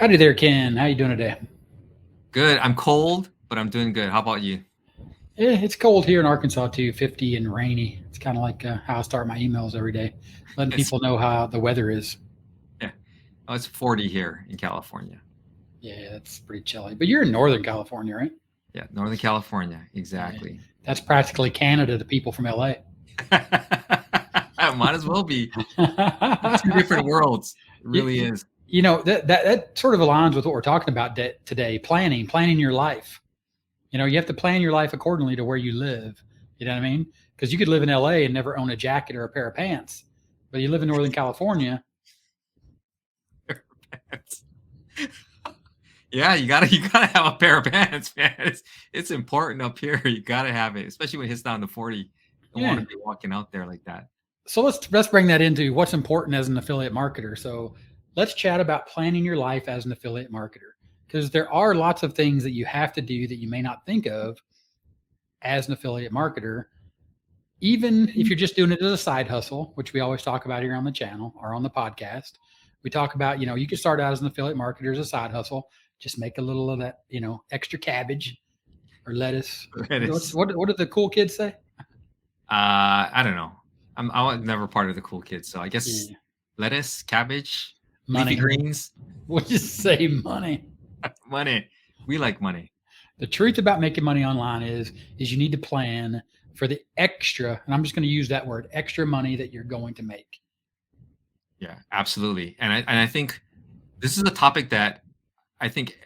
Howdy there, Ken. How you doing today? Good. I'm cold, but I'm doing good. How about you? It's cold here in Arkansas too, 50 and rainy. It's kind of like how I start my emails every day, letting It's people know how the weather is. yeah. Oh, it's 40 here in California. Yeah, it's pretty chilly. But you're in Northern California, right? Yeah, Northern California. Yeah, Exactly. that's practically Canada to people from LA. Might as well be two different worlds. It you, really is. that sort of aligns with what we're talking about today. Planning your life. You have to plan your life accordingly to where you live. You know what I mean? Because you could live in LA and never own a jacket or a pair of pants, but you live in Northern California. Yeah, you gotta have a pair of pants, man. It's important up here. You gotta have it, especially when it hits down to 40. You don't want Yeah. to be walking out there like that. So let's bring that into what's important as an affiliate marketer. So let's chat about planning your life as an affiliate marketer, because there are lots of things that you have to do that you may not think of as an affiliate marketer, even if you're just doing it as a side hustle, which we always talk about here on the channel or on the podcast. We talk about, you can start out as an affiliate marketer as a side hustle, just make a little of that, extra cabbage or lettuce. It What's is. what do the cool kids say? I don't know. I was never part of the cool kids, so I guess Yeah, lettuce, cabbage, leafy money. greens, We'll just say money. money. We like money. The truth about making money online is you need to plan for the extra, and I'm just going to use that word, extra money that you're going to make. Yeah, absolutely. And I think this is a topic that I think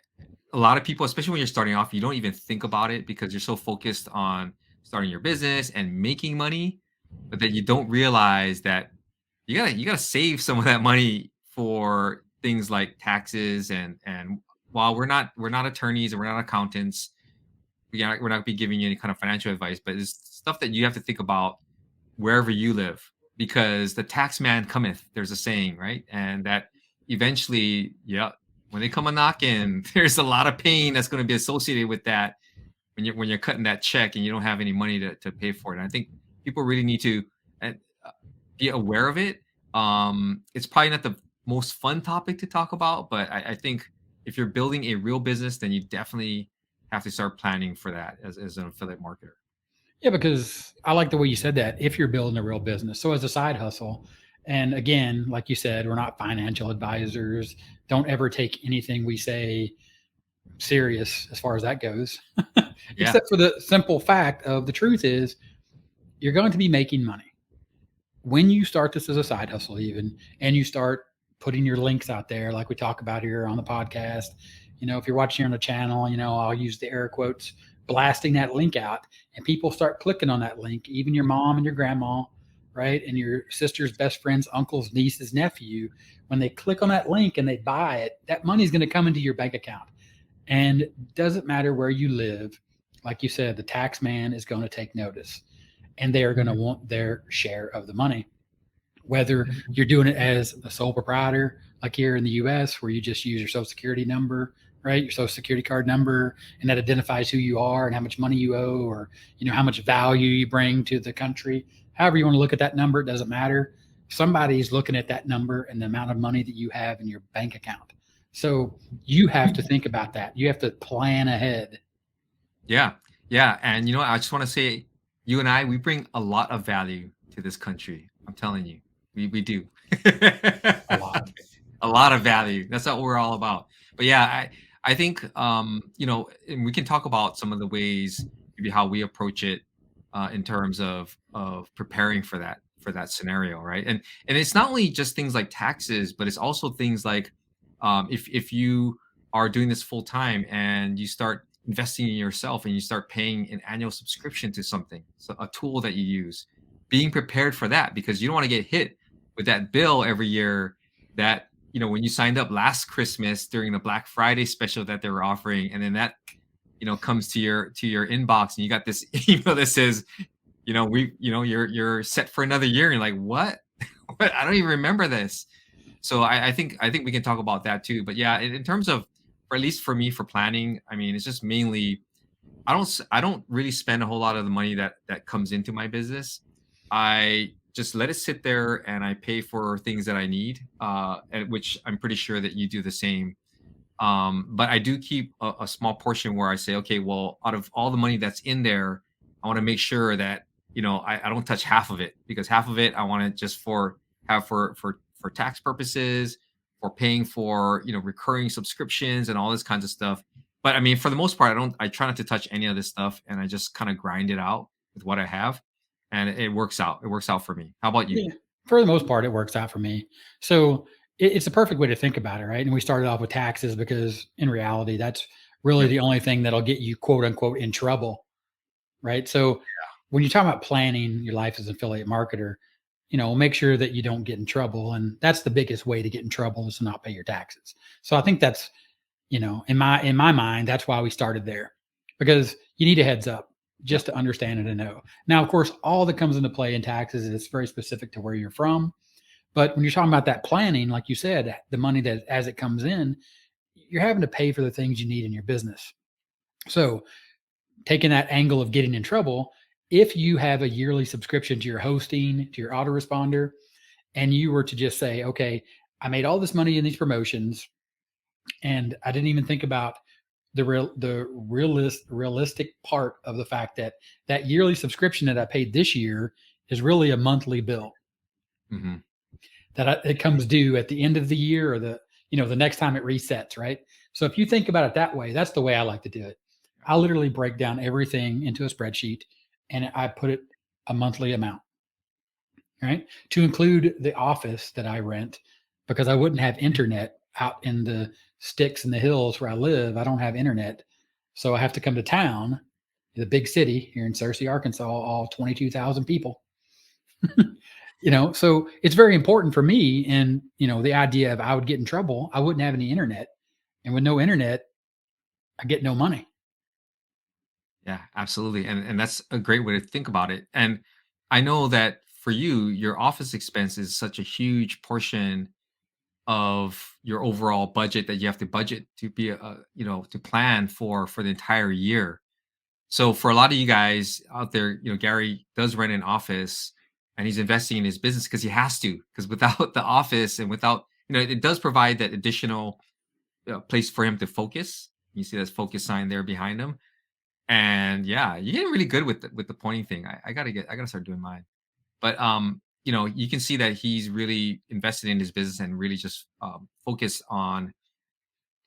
a lot of people, especially when you're starting off, you don't even think about it because you're so focused on starting your business and making money, but then you don't realize that you gotta save some of that money for things like taxes and while we're not attorneys and we're not accountants, we're not be giving you any kind of financial advice, but it's stuff that you have to think about wherever you live because the tax man cometh, there's a saying, right? And that eventually, yeah, when they come a knocking, there's a lot of pain that's going to be associated with that when you're cutting that check and you don't have any money to pay for it. And I think people really need to uh, be aware of it. It's probably not the most fun topic to talk about, but I think if you're building a real business, then you definitely have to start planning for that as an affiliate marketer. Yeah, because I like the way you said that. If you're building a real business, so as a side hustle, and again, like you said, we're not financial advisors. Don't ever take anything we say serious as far as that goes, Yeah. except for the simple fact of the truth is you're going to be making money when you start this as a side hustle, even, and you start putting your links out there, like we talk about here on the podcast. If you're watching on the channel, I'll use the air quotes, blasting that link out, and people start clicking on that link, even your mom and your grandma, right? And your sister's best friend's uncle's niece's nephew. When they click on that link and they buy it, that money is going to come into your bank account. And it doesn't matter where you live. Like you said, the tax man is going to take notice and they are going to want their share of the money. Whether you're doing it as a sole proprietor, like here in the US, where you just use your social security number, right? Your social security card number, and that identifies who you are and how much money you owe, or how much value you bring to the country. However you want to look at that number, it doesn't matter. Somebody's looking at that number and the amount of money that you have in your bank account. So you have to think about that. You have to plan ahead. Yeah. Yeah. And I just want to say you and we bring a lot of value to this country. I'm telling you, we do. A lot. A lot of value. That's what we're all about. But yeah, I think and we can talk about some of the ways, maybe how we approach it in terms of preparing for that scenario, right? And it's not only just things like taxes, but it's also things like if you are doing this full time and you start investing in yourself and you start paying an annual subscription to something, so a tool that you use, being prepared for that because you don't want to get hit with that bill every year that when you signed up last Christmas during the Black Friday special that they were offering, and then that comes to your inbox and you got this email that says you're set for another year and you're like, what? What? I don't even remember this. So I think we can talk about that too. But yeah, in terms of, or at least for me, for planning, I mean, it's just mainly I don't really spend a whole lot of the money that comes into my business. I just let it sit there and I pay for things that I need, and which I'm pretty sure that you do the same. But I do keep a small portion where I say, okay, well, out of all the money that's in there, I want to make sure that, I don't touch half of it, because half of it I want to just have for tax purposes, for paying for, recurring subscriptions and all this kinds of stuff. But I mean, for the most part, I try not to touch any of this stuff, and I just kind of grind it out with what I have, and it works out. It works out for me. How about you? Yeah, for the most part, it works out for me. So it's a perfect way to think about it, right? And we started off with taxes because in reality, that's really Yep. the only thing that'll get you quote unquote in trouble, right? So when you talk about planning your life as an affiliate marketer, make sure that you don't get in trouble. And that's the biggest way to get in trouble is to not pay your taxes. So I think that's, in my mind, that's why we started there because you need a heads up just Yep. to understand it and know. Now, of course, all that comes into play in taxes is very specific to where you're from. But when you're talking about that planning, like you said, the money that as it comes in, you're having to pay for the things you need in your business. So taking that angle of getting in trouble, if you have a yearly subscription to your hosting, to your autoresponder, and you were to just say, okay, I made all this money in these promotions and I didn't even think about the realistic part of the fact that that yearly subscription that I paid this year is really a monthly bill Hmm. it comes due at the end of the year or the next time it resets, right? So if you think about it that way, that's the way I like to do it. I literally break down everything into a spreadsheet and I put it a monthly amount, right? To include the office that I rent because I wouldn't have internet out in the sticks and the hills where I live. I don't have internet. So I have to come to town, the big city here in Searcy, Arkansas, all 22,000 people. So it's very important for me. And, the idea of I would get in trouble, I wouldn't have any internet. And with no internet, I get no money. Yeah, absolutely. And that's a great way to think about it. And I know that for you, your office expense is such a huge portion of your overall budget that you have to budget to be to plan for the entire year. So for a lot of you guys out there, Gary does rent an office and he's investing in his business because he has to, because without the office and without, it does provide that additional place for him to focus. You see that focus sign there behind him. And yeah, you're getting really good with the pointing thing. I gotta start doing mine. But you can see that he's really invested in his business and really just focused on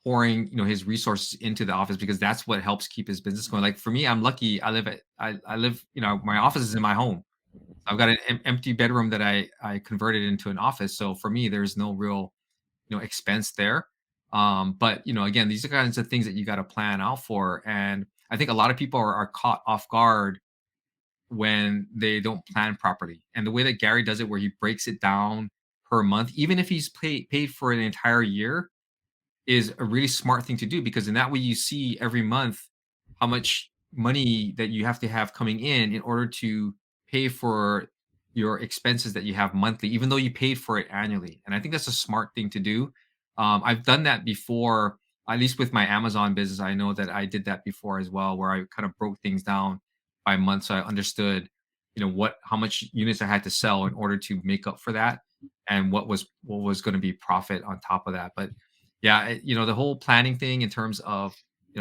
pouring, his resources into the office because that's what helps keep his business going. Like for me, I'm lucky. I live, my office is in my home. I've got an empty bedroom that I converted into an office. So for me, there's no real, expense there. But again, these are kinds of things that you got to plan out for. And I think a lot of people are caught off guard when they don't plan properly. And the way that Gary does it, where he breaks it down per month, even if he's paid for an entire year, is a really smart thing to do, because in that way you see every month how much money that you have to have coming in order to pay for your expenses that you have monthly, even though you paid for it annually. And I think that's a smart thing to do. I've done that before, at least with my Amazon business. I know that I did that before as well, where I kind of broke things down by month, so I understood, how much units I had to sell in order to make up for that, and what was going to be profit on top of that. But yeah, the whole planning thing in terms of,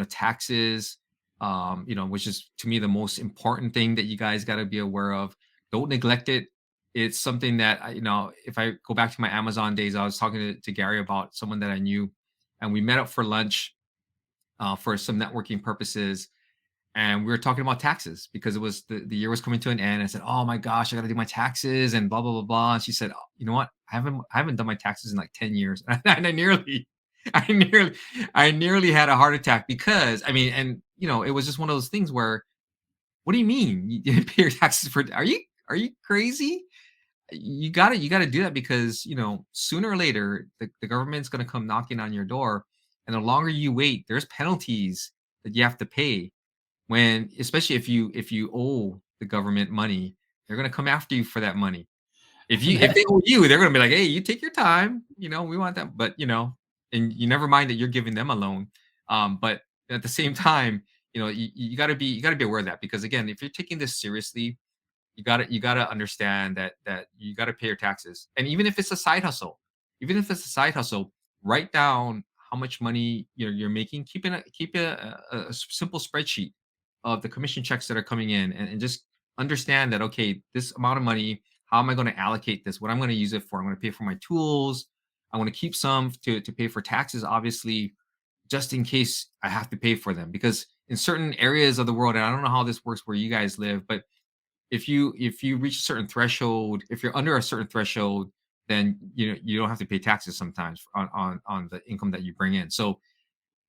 taxes, which is to me the most important thing that you guys got to be aware of. Don't neglect it. It's something that if I go back to my Amazon days, I was talking to Gary about someone that I knew, and we met up for lunch for some networking purposes, and we were talking about taxes because it was the year was coming to an end. I said, "Oh my gosh, I got to do my taxes and blah blah blah blah." And she said, "Oh, you know what? I haven't done my taxes in like 10 years," and I nearly, I nearly had a heart attack because I mean, and it was just one of those things where, what do you mean you didn't pay your taxes for? Are you crazy? You gotta do that because sooner or later the government's gonna come knocking on your door, and the longer you wait, there's penalties that you have to pay, when especially if you owe the government money, they're gonna come after you for that money. If they owe you, they're gonna be like, "Hey, you take your time, we want that." But, and you never mind that you're giving them a loan. But at the same time, you gotta be aware of that, because again, if you're taking this seriously, you gotta understand that you gotta pay your taxes. And even if it's a side hustle, write down how much money you're making, keep a simple spreadsheet of the commission checks that are coming in, and just understand that, okay, this amount of money, how am I going to allocate this? What I'm going to use it for? I'm going to pay for my tools. I want to keep some to pay for taxes, obviously, just in case I have to pay for them. Because in certain areas of the world, and I don't know how this works where you guys live, but if you reach a certain threshold, if you're under a certain threshold, then you don't have to pay taxes sometimes on the income that you bring in. So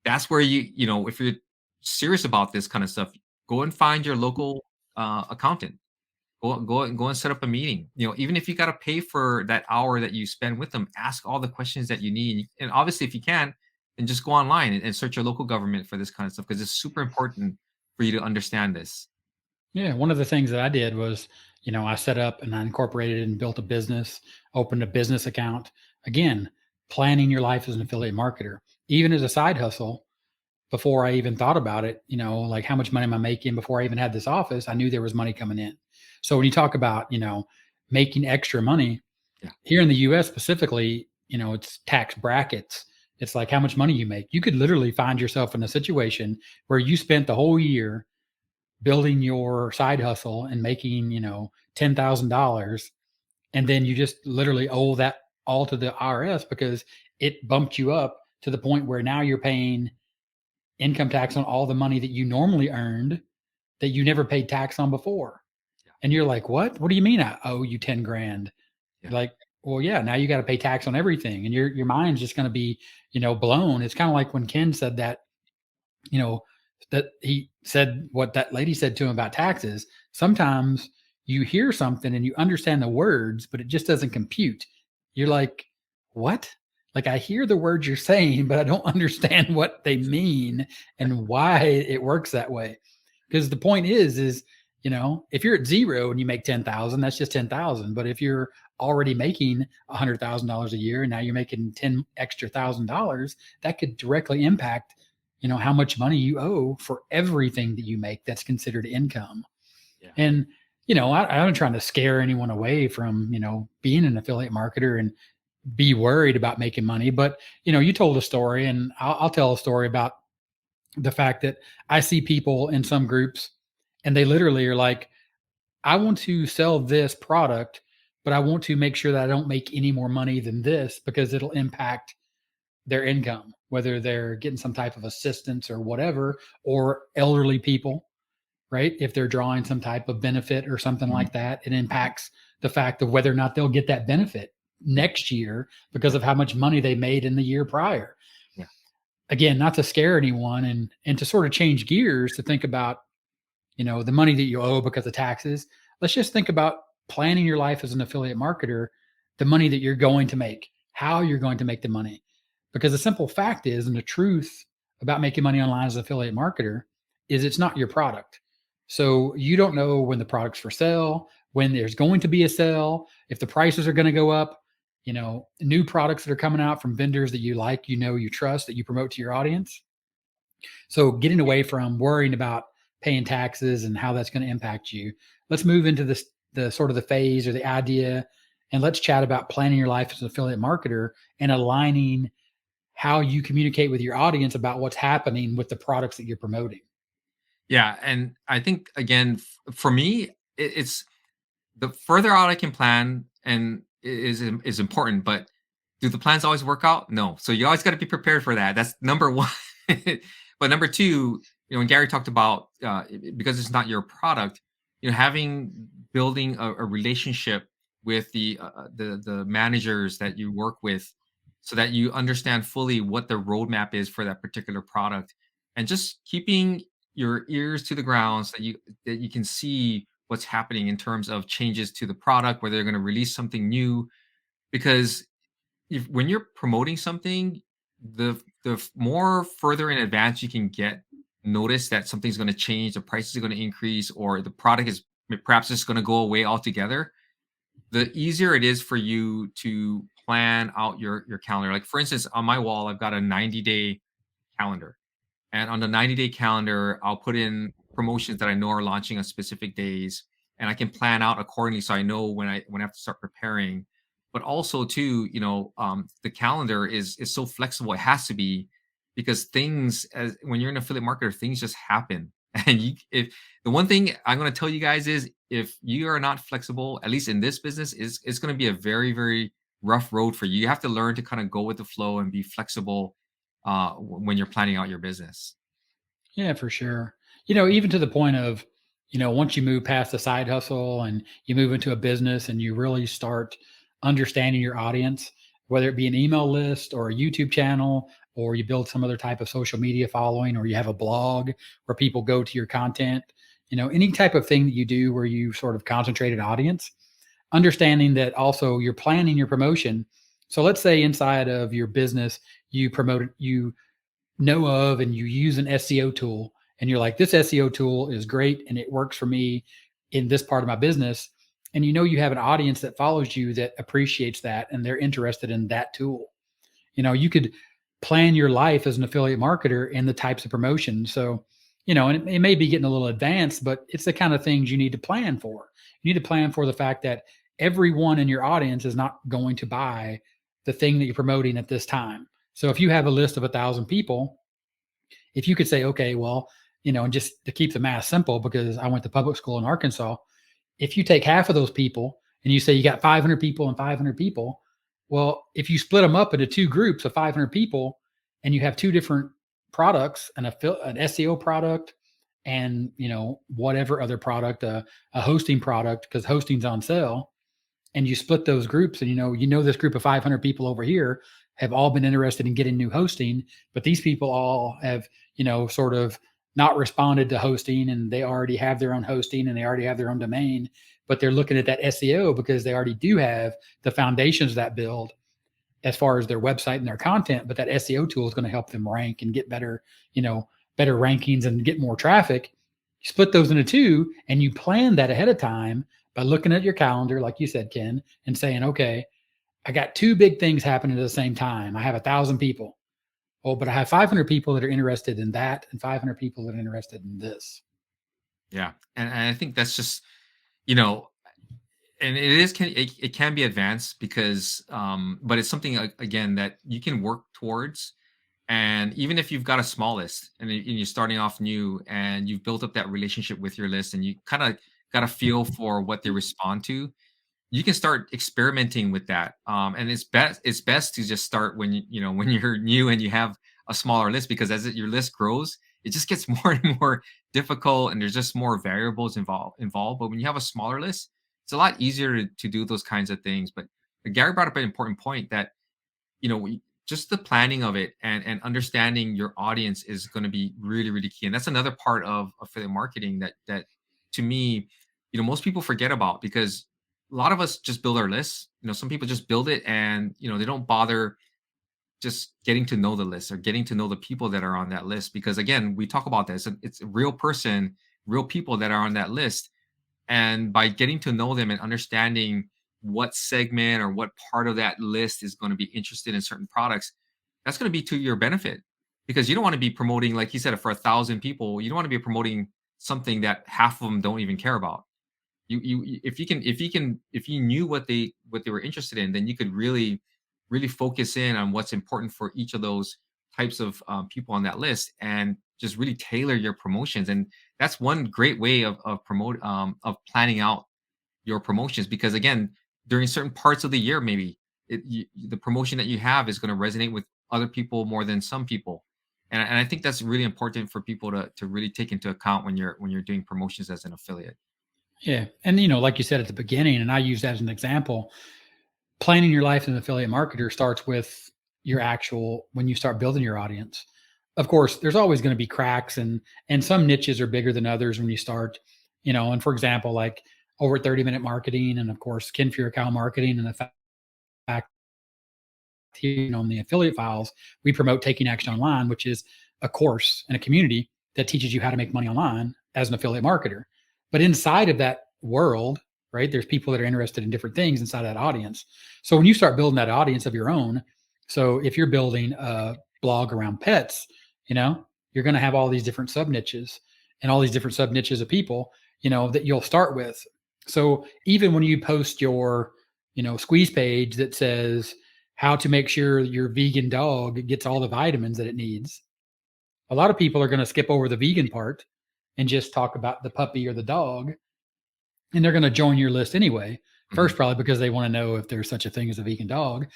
that's where if you're serious about this kind of stuff, go and find your local accountant. Go and set up a meeting. Even if you got to pay for that hour that you spend with them, ask all the questions that you need. And obviously, if you can, then just go online and search your local government for this kind of stuff, because it's super important for you to understand this. Yeah, one of the things that I did was, I set up and I incorporated and built a business, opened a business account. Again, planning your life as an affiliate marketer, even as a side hustle. Before I even thought about it, like how much money am I making before I even had this office? I knew there was money coming in. So when you talk about, making extra money Yeah. here in the US specifically, it's tax brackets. It's like how much money you make. You could literally find yourself in a situation where you spent the whole year building your side hustle and making, $10,000, and then you just literally owe that all to the IRS because it bumped you up to the point where now you're paying income tax on all the money that you normally earned that you never paid tax on before. Yeah. And you're like, what? What do you mean I owe you 10 grand? Yeah. Like, well, yeah, now you got to pay tax on everything. And your mind's just going to be, blown. It's kind of like when Ken said that, you know, that he said what that lady said to him about taxes. Sometimes you hear something and you understand the words, but it just doesn't compute. You're like, what? Like I hear the words you're saying, but I don't understand what they mean and why it works that way. Because the point is, if you're at zero and you make 10,000, that's just 10,000. But if you're already making $100,000 a year and now you're making 10 extra $1,000, that could directly impact how much money you owe for everything that you make that's considered income. Yeah. And, I'm trying to scare anyone away from, being an affiliate marketer and be worried about making money. But, you told a story and I'll tell a story about the fact that I see people in some groups and they literally are like, I want to sell this product, but I want to make sure that I don't make any more money than this because it'll impact their income, whether they're getting some type of assistance or whatever, or elderly people, right? If they're drawing some type of benefit or something Mhm. like that, it impacts the fact of whether or not they'll get that benefit Yeah. next year because of how much money they made in the year prior. Yeah. Again, not to scare anyone and to sort of change gears to think about the money that you owe because of taxes. Let's just think about planning your life as an affiliate marketer, the money that you're going to make, how you're going to make the money. Because the simple fact is, and the truth about making money online as an affiliate marketer is it's not your product. So you don't know when the product's for sale, when there's going to be a sale, if the prices are going to go up, new products that are coming out from vendors that you like, you trust, that you promote to your audience. So getting away from worrying about paying taxes and how that's going to impact you, let's move into the sort of the phase or the idea, and let's chat about planning your life as an affiliate marketer and aligning how you communicate with your audience about what's happening with the products that you're promoting. Yeah, and I think again, for me, it's the further out I can plan and is important. But do the plans always work out? No. So you always got to be prepared for that. That's number one. But number two, when Gary talked about because it's not your product, having building a relationship with the managers that you work with, so that you understand fully what the roadmap is for that particular product, and just keeping your ears to the ground so that you can see what's happening in terms of changes to the product, whether they're going to release something new. Because when you're promoting something, the more further in advance you can get notice that something's going to change, the prices are going to increase, or the product is perhaps just going to go away altogether, the easier it is for you to plan out your calendar. Like for instance, on my wall, I've got a 90-day calendar. And on the 90-day calendar, I'll put in promotions that I know are launching on specific days, and I can plan out accordingly so I know when I have to start preparing. but also too, the calendar is so flexible. It has to be, because things, as when you're an affiliate marketer, things just happen. And if the one thing I'm going to tell you guys is, if you are not flexible, at least in this business, is it's going to be a very, very rough road for you. You have to learn to kind of go with the flow and be flexible when you're planning out your business. Yeah, for sure. Even to the point of, once you move past the side hustle and you move into a business and you really start understanding your audience, whether it be an email list or a YouTube channel, or you build some other type of social media following, or you have a blog where people go to your content, any type of thing that you do where you sort of concentrate an audience, understanding that also you're planning your promotion. So let's say inside of your business, you know of and you use an SEO tool, and you're like, this SEO tool is great and it works for me in this part of my business. And you have an audience that follows you that appreciates that and they're interested in that tool. You could plan your life as an affiliate marketer in the types of promotions. So, and it may be getting a little advanced, but it's the kind of things you need to plan for. You need to plan for the fact that everyone in your audience is not going to buy the thing that you're promoting at this time. So if you have a list of 1,000 people, if you could say, okay, well, and just to keep the math simple, because I went to public school in Arkansas, if you take half of those people and you say you got 500 people and 500 people, well, if you split them up into two groups of 500 people and you have two different products, an SEO product and whatever other product, a hosting product, because hosting's on sale, and you split those groups, and this group of 500 people over here have all been interested in getting new hosting, but these people all have sort of not responded to hosting, and they already have their own hosting and they already have their own domain, but they're looking at that SEO because they already do have the foundations of that build as far as their website and their content. But that SEO tool is going to help them rank and get better better rankings and get more traffic. You split those into two and you plan that ahead of time by looking at your calendar, like you said, Ken, and saying, okay, I got two big things happening at the same time. I have 1,000 people. Oh, but I have 500 people that are interested in that and 500 people that are interested in this. Yeah. And I think that's just, you know, and it can be advanced, because but it's something, again, that you can work towards. And even if you've got a small list, and you're starting off new and you've built up that relationship with your list, and you kind of got a feel for what they respond to, you can start experimenting with that. And it's best to just start when when you're new and you have a smaller list, because your list grows, it just gets more and more difficult, and there's just more variables involved. But when you have a smaller list, it's a lot easier to do those kinds of things. But Gary brought up an important point, that just the planning of it, and understanding your audience is going to be really, really key. And that's another part of affiliate marketing that to me, most people forget about, because a lot of us just build our lists. Some people just build it, and they don't bother just getting to know the list, or getting to know the people that are on that list. Because again, we talk about this, it's a real person, real people that are on that list. And by getting to know them and understanding what segment or what part of that list is going to be interested in certain products, that's going to be to your benefit. Because you don't want to be promoting, like you said, for 1,000 people, you don't want to be promoting something that half of them don't even care about. If you knew what they were interested in, then you could really, really focus in on what's important for each of those types of people on that list, and just really tailor your promotions. And that's one great way of planning out your promotions, because again, during certain parts of the year, maybe the promotion that you have is going to resonate with other people more than some people. And I think that's really important for people to really take into account when you're doing promotions as an affiliate. Yeah. And, like you said at the beginning, and I use that as an example, planning your life as an affiliate marketer starts with when you start building your audience. Of course, there's always going to be cracks, and some niches are bigger than others when you start, and for example, like over at 30-minute marketing, and of course, Ken Furukawa Marketing, and the fact here on the affiliate files, we promote Taking Action Online, which is a course and a community that teaches you how to make money online as an affiliate marketer. But inside of that world, right, there's people that are interested in different things inside that audience. So when you start building that audience of your own, so if you're building a blog around pets, you're going to have all these different sub niches and all these different sub niches of people, that you'll start with. So even when you post your squeeze page that says how to make sure your vegan dog gets all the vitamins that it needs, a lot of people are going to skip over the vegan part and just talk about the puppy or the dog, and they're going to join your list anyway. Mhm. First, probably because they want to know if there's such a thing as a vegan dog,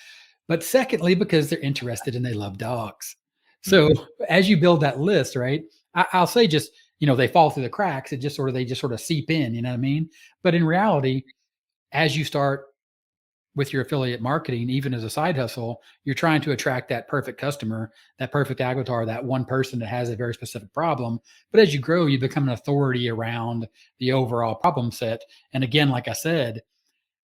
but secondly, because they're interested and they love dogs. So Mhm. as you build that list, right? I'll say just they fall through the cracks. They just sort of seep in. You know what I mean? But in reality, as you start with your affiliate marketing, even as a side hustle, you're trying to attract that perfect customer, that perfect avatar, that one person that has a very specific problem. But as you grow, you become an authority around the overall problem set. And again, like I said,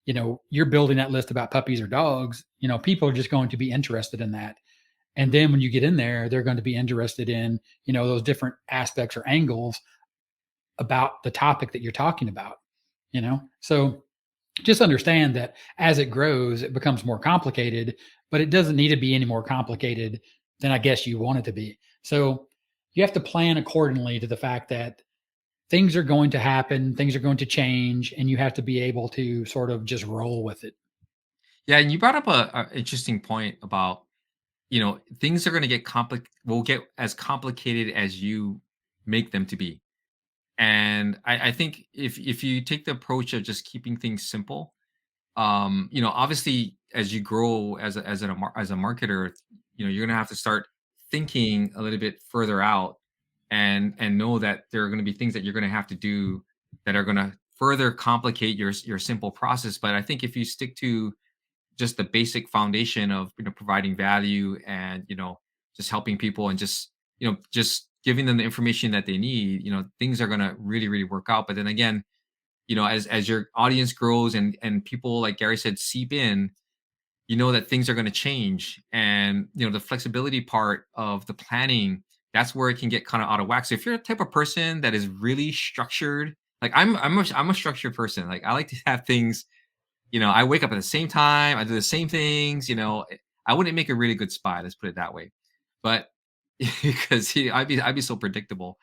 you're building that list about puppies or dogs, people are just going to be interested in that. And then when you get in there, they're going to be interested in, those different aspects or angles about the topic that you're talking about. So just understand that as it grows, it becomes more complicated, but it doesn't need to be any more complicated than I guess you want it to be. So you have to plan accordingly to the fact that things are going to happen, things are going to change, and you have to be able to sort of just roll with it. Yeah, and you brought up a interesting point about, things are going to get will get as complicated as you make them to be. And I think if you take the approach of just keeping things simple, obviously as you grow as a marketer, you're going to have to start thinking a little bit further out, and know that there are going to be things that you're going to have to do that are going to further complicate your simple process. But I think if you stick to just the basic foundation of providing value, and just helping people, and just giving them the information that they need, things are going to really really work out. But then again, as your audience grows, and people, like Gary said, seep in, that things are going to change. And the flexibility part of the planning, that's where it can get kind of out of whack. So if you're a type of person that is really structured, like I'm a structured person. Like I like to have things, I wake up at the same time, I do the same things, I wouldn't make a really good spy, let's put it that way. But because I'd be so predictable.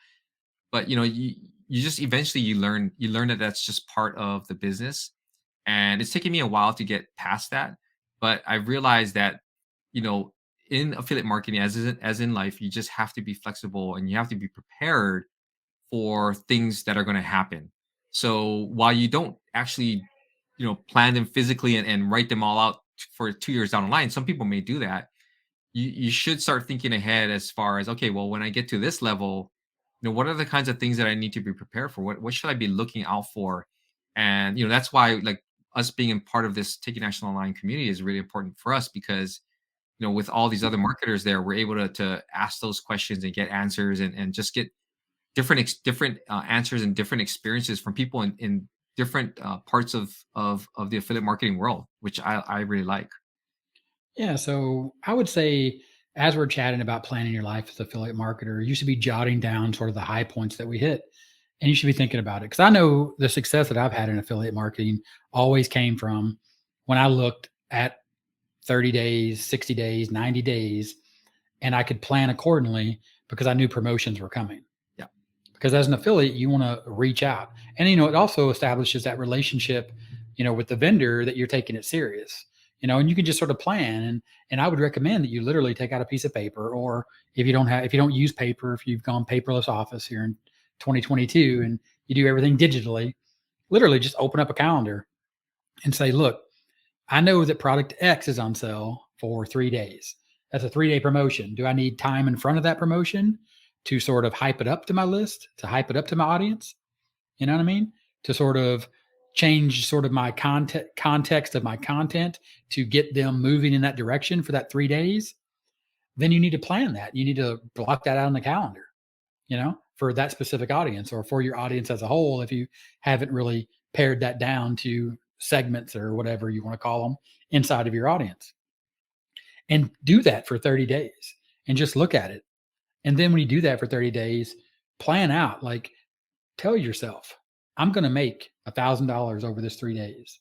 But you just eventually you learn that that's just part of the business. And it's taken me a while to get past that. But I realized that, you know, in affiliate marketing, as in life, you just have to be flexible, and you have to be prepared for things that are going to happen. So while you don't actually, plan them physically, and write them all out for 2 years down the line, some people may do that. You should start thinking ahead, as far as, okay, well, when I get to this level, what are the kinds of things that I need to be prepared for? What should I be looking out for? And that's why, like, us being a part of this Taking Action Online community is really important for us, because with all these other marketers there, we're able to ask those questions and get answers, and just get different answers and different experiences from people in different parts of the affiliate marketing world, which I really like. Yeah, so I would say as we're chatting about planning your life as an affiliate marketer, you should be jotting down sort of the high points that we hit. And you should be thinking about it. Because I know the success that I've had in affiliate marketing always came from when I looked at 30 days, 60 days, 90 days, and I could plan accordingly because I knew promotions were coming. Yeah. Because as an affiliate, you want to reach out. And, it also establishes that relationship, with the vendor, that you're taking it serious, and you can just sort of plan. And I would recommend that you literally take out a piece of paper, or if you don't use paper, if you've gone paperless office here in 2022 and you do everything digitally, literally just open up a calendar and say, look, I know that product X is on sale for 3 days. That's a 3-day promotion. Do I need time in front of that promotion to sort of hype it up to my list, to hype it up to my audience? You know what I mean? To sort of change sort of my context of my content to get them moving in that direction for that 3 days. Then you need to plan that. You need to block that out on the calendar, for that specific audience, or for your audience as a whole, if you haven't really pared that down to segments or whatever you want to call them inside of your audience. And do that for 30 days and just look at it. And then when you do that for 30 days, plan out, like, tell yourself, I'm going to make $1,000 over this 3 days,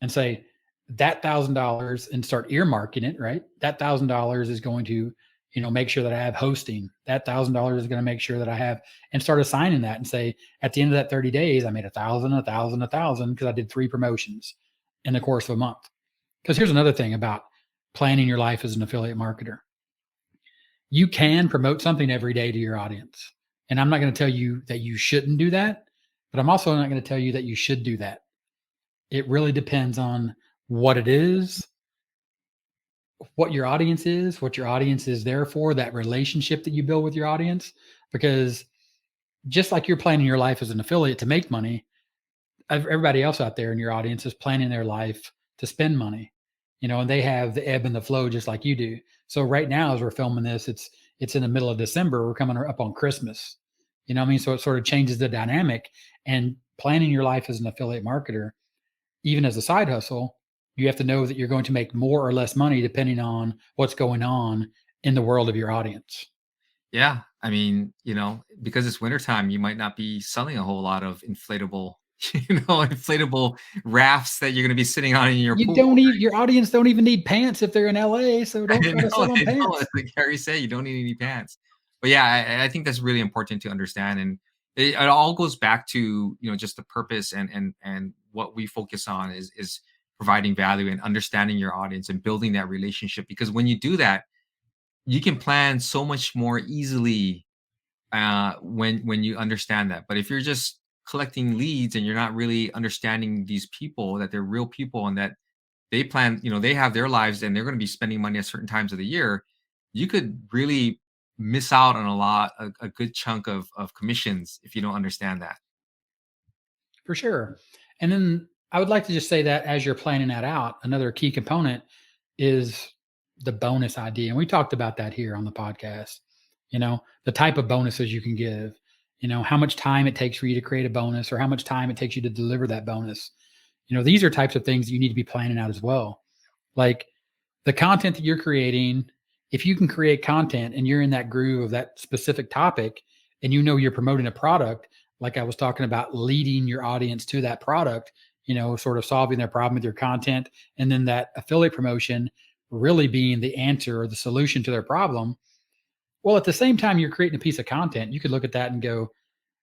and say that $1,000, and start earmarking it, right? That $1,000 is going to, make sure that I have hosting. That $1,000 is going to make sure that I have, and start assigning that, and say, at the end of that 30 days, I made 1,000, 1,000, 1,000, because I did 3 promotions. in the course of a month. Because here's another thing about planning your life as an affiliate marketer. You can promote something every day to your audience. And I'm not going to tell you that you shouldn't do that, but I'm also not going to tell you that you should do that. It really depends on what it is, what your audience is, what your audience is there for, that relationship that you build with your audience. Because just like you're planning your life as an affiliate to make money, everybody else out there in your audience is planning their life to spend money, and they have the ebb and the flow just like you do. So right now, as we're filming this, it's in the middle of December. We're coming up on Christmas. You know what I mean? So it sort of changes the dynamic. And planning your life as an affiliate marketer, even as a side hustle, you have to know that you're going to make more or less money depending on what's going on in the world of your audience. Yeah, I mean, because it's wintertime, you might not be selling a whole lot of inflatable, inflatable rafts that you're going to be sitting on in your You pool. don't need Your audience don't even need pants if they're in LA, so I don't try to know, sell them I know. pants. It's like Gary said, you don't need any pants. But yeah, I think that's really important to understand, and it all goes back to just the purpose and what we focus on is providing value and understanding your audience and building that relationship. Because when you do that, you can plan so much more easily when you understand that. But if you're just collecting leads and you're not really understanding these people, that they're real people and that they plan, they have their lives and they're going to be spending money at certain times of the year, you could really miss out on a good chunk of commissions if you don't understand that. For sure. And then I would like to just say that as you're planning that out, another key component is the bonus idea. And we talked about that here on the podcast. The type of bonuses you can give, how much time it takes for you to create a bonus or how much time it takes you to deliver that bonus. These are types of things you need to be planning out as well. Like the content that you're creating, if you can create content and you're in that groove of that specific topic and you're promoting a product, like I was talking about, leading your audience to that product, sort of solving their problem with your content, and then that affiliate promotion really being the answer or the solution to their problem. Well, at the same time, you're creating a piece of content. You could look at that and go,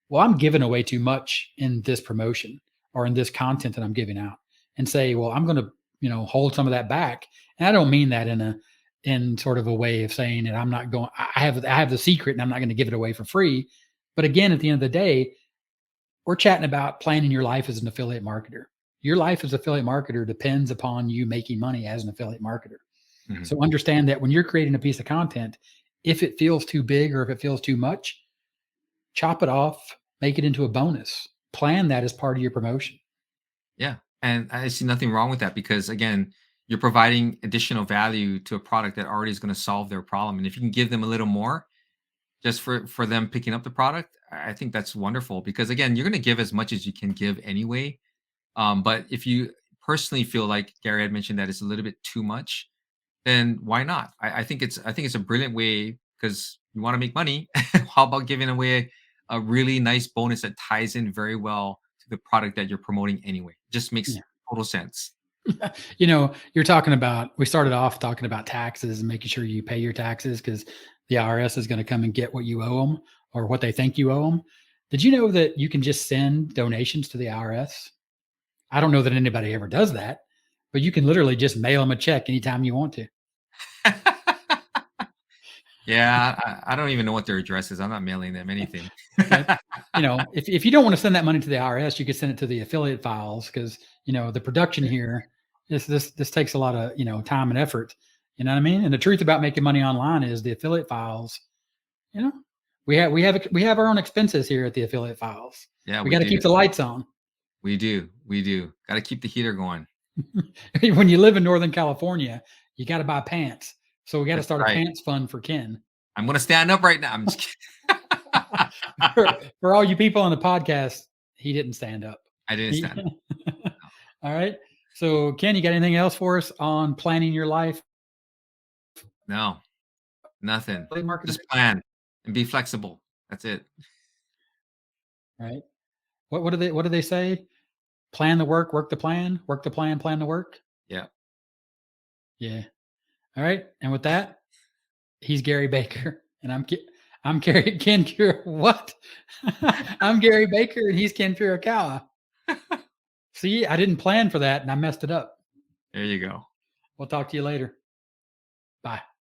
well, I'm giving away too much in this promotion or in this content that I'm giving out, and say, well, I'm going to, hold some of that back. And I don't mean that in sort of a way of saying that I'm not going, I have the secret and I'm not going to give it away for free. But again, at the end of the day, we're chatting about planning your life as an affiliate marketer. Your life as an affiliate marketer depends upon you making money as an affiliate marketer. Mhm. So understand that when you're creating a piece of content, if it feels too big or if it feels too much, chop it off, make it into a bonus. Plan that as part of your promotion. Yeah. And I see nothing wrong with that because again, you're providing additional value to a product that already is going to solve their problem. And if you can give them a little more just for them picking up the product, I think that's wonderful because again, you're going to give as much as you can give anyway. But if you personally feel like Gary had mentioned that it's a little bit too much, then why not? I think it's a brilliant way because you want to make money. How about giving away a really nice bonus that ties in very well to the product that you're promoting anyway? Just makes Yeah. total sense. We started off talking about taxes and making sure you pay your taxes because the IRS is going to come and get what you owe them or what they think you owe them. Did you know that you can just send donations to the IRS? I don't know that anybody ever does that, but you can literally just mail them a check anytime you want to. Yeah, I don't even know what their address is. I'm not mailing them anything. But if you don't want to send that money to the IRS, you could send it to the affiliate files because the production here this takes a lot of time and effort. You know what I mean? And the truth about making money online is the affiliate files. You know, we have our own expenses here at the affiliate files. Yeah, We we got to do. keep the lights on. We do. We do. Got to keep the heater going. When you live in Northern California, you got to buy pants. So we got to That's start a right. pants fund for Ken. I'm gonna stand up right now. I'm just kidding. For all you people on the podcast, he didn't stand up. I didn't stand up. All right. So, Ken, you got anything else for us on planning your life? No, nothing. Marketing, Just plan and be flexible. That's it. right? What do they say? Plan the work the plan, work the plan the work. Yeah. Yeah. All right. And with that, he's Gary Baker, and I'm Ken What? I'm Gary Baker, and he's Ken Furukawa. See, I didn't plan for that and I messed it up. There you go. We'll talk to you later. Bye.